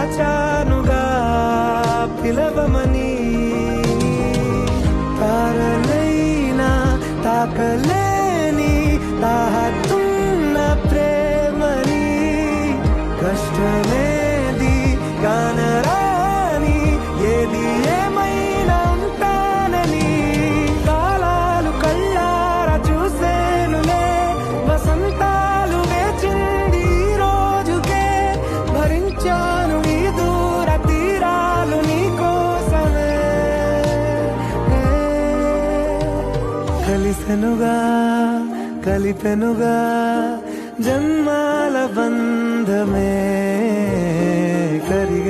దాచానుగా పిలవమని. తారలైనా తాకలేని తాహతున్న ప్రేమని, కష్టమేది కానరాని ఏది ఏమైనా ఉంటానని. కాలాలు కళ్ళారా చూసేనులే, వసంతాలు వేచింది ఈ రోజుకే. భరించాను ఈ దూర తీరాలు నీ కోసమే. కలిసెనుగా కలిపెనుగా జన్మాల బంధమే.